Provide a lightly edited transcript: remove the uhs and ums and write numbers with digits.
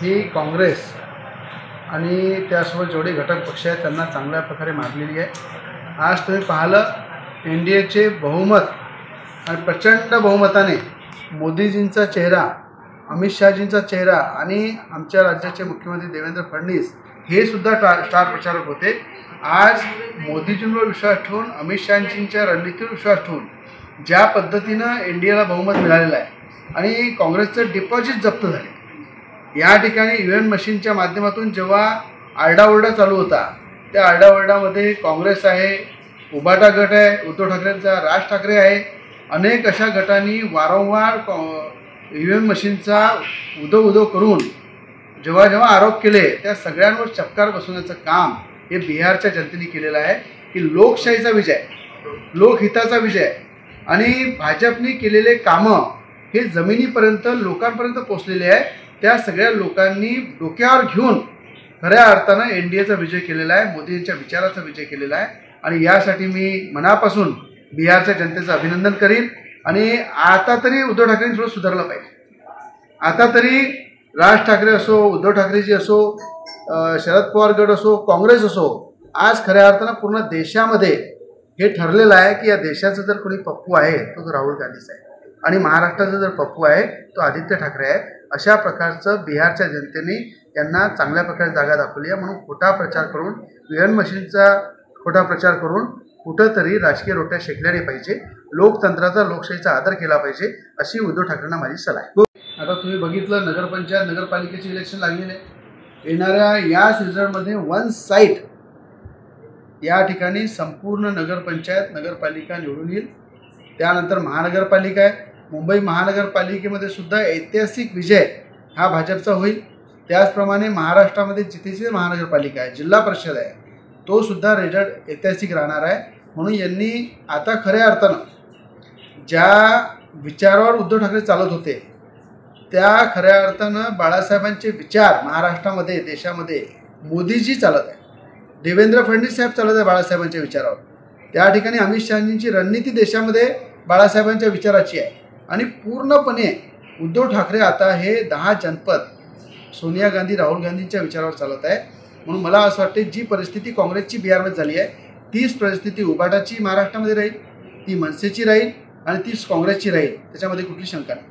ही काँग्रेस आणि त्यासोबत जेवढे घटक पक्ष आहेत त्यांना चांगल्या प्रकारे मारलेली आहे। आज तुम्ही पाहिलं एनडीएचे बहुमत आणि प्रचंड बहुमताने मोदीजींचा चेहरा, अमित शहाजींचा चेहरा आणि आमच्या राज्याचे मुख्यमंत्री देवेंद्र फडणवीस हे सुद्धा स्टार प्रचारक होते। आज मोदीजींवर विश्वास ठेवून, अमित शहाजींच्या रणनीतीवर विश्वास ठेवून ज्या पद्धतीनं एनडीएला बहुमत मिळालेलं आहे आणि काँग्रेसचं डिपॉझिट जप्त झाले, या ठिकाणी ईव्हीएम मशीनच्या माध्यमातून जेव्हा आरडाओरडा चालू होता त्या आरडाओरडामध्ये काँग्रेस आहे, उबाटा गट आहे, उद्धव ठाकरेंचा राज ठाकरे आहे, अनेक अशा गटांनी वारंवार ईव्हीएम मशीनचा उदो करून जेव्हा आरोप केले त्या सगळ्यांवर चपकार बसवण्याचं काम हे बिहारच्या जनतेने केलेलं आहे की लोकशाहीचा विजय, लोकहिताचा विजय आणि भाजपने केलेले कामं हे जमिनीपर्यंत लोकांपर्यंत पोचलेले आहे। त्या सगळ्या लोकांनी डोक्यावर घेऊन खऱ्या अर्थानं एनडीएचा विजय केलेला आहे, मोदींच्या विचाराचा विजय केलेला आहे आणि यासाठी मी मनापासून बिहारच्या जनतेचं अभिनंदन करीन। आणि आता तरी उद्धव ठाकरेंनी थोडं सुधारलं पाहिजे। आता तरी राज ठाकरे असो, उद्धव ठाकरेजी असो, शरद पवार गट असो, काँग्रेस असो, आज खऱ्या अर्थानं पूर्ण देशामध्ये हे ठरलेलं आहे की या देशाचा जर कोणी पप्पू आहे तो राहुल गांधीच आहे आणि महाराष्ट्राचा जर पप्पू आहे तो आदित्य ठाकरे आहे। अशा प्रकारचं बिहारच्या जनतेने यांना चांगल्या प्रकारे जागा दाखवली आहे। म्हणून खोटा प्रचार करून, ईव्हीएम मशीनचा खोटा प्रचार करून कुठंतरी राजकीय रोट्या शेकल्या नाही पाहिजे। लोकतंत्राचा, लोकशाहीचा आदर केला पाहिजे अशी उद्धव ठाकरेंना माझी सलाह आहे। आता तुम्ही बघितलं नगरपंचायत, नगरपालिकेचे इलेक्शन लागलेले, येणाऱ्या या सीझनमध्ये वन साईड या ठिकाणी संपूर्ण नगरपंचायत, नगरपालिका निवडून येईल। त्यानंतर महानगरपालिका आहे, मुंबई महानगरपालिकेमध्ये सुद्धा ऐतिहासिक विजय हा भाजपचा होईल। त्याचप्रमाणे महाराष्ट्रामध्ये जिथे महानगरपालिका आहे, जिल्हा परिषद आहे, तो सुद्धा रिझल्ट ऐतिहासिक राहणार आहे। म्हणून यांनी आता खऱ्या अर्थानं ज्या विचारावर उद्धव ठाकरे चालत होते त्या खऱ्या अर्थानं बाळासाहेबांचे विचार महाराष्ट्रामध्ये, देशामध्ये मोदीजी चालत आहे, देवेंद्र फडणवीस साहेब चालत आहे बाळासाहेबांच्या विचारावर। त्या ठिकाणी अमित शहाजींची रणनीती देशामध्ये बाळासाहेबांच्या विचाराची आहे आणि पूर्णपणे उद्धव ठाकरे आता हे 10 जनपद सोनिया गांधी, राहुल गांधींच्या विचारावर चालत आहे। म्हणून मला असं वाटते जी परिस्थिती काँग्रेसची बिहारमध्ये झाली आहे तीच परिस्थिती उबाटाची महाराष्ट्रामध्ये राहील, ती मनसेची राहील आणि तीच काँग्रेसची राहील, त्याच्यामध्ये कुठली शंका नाही।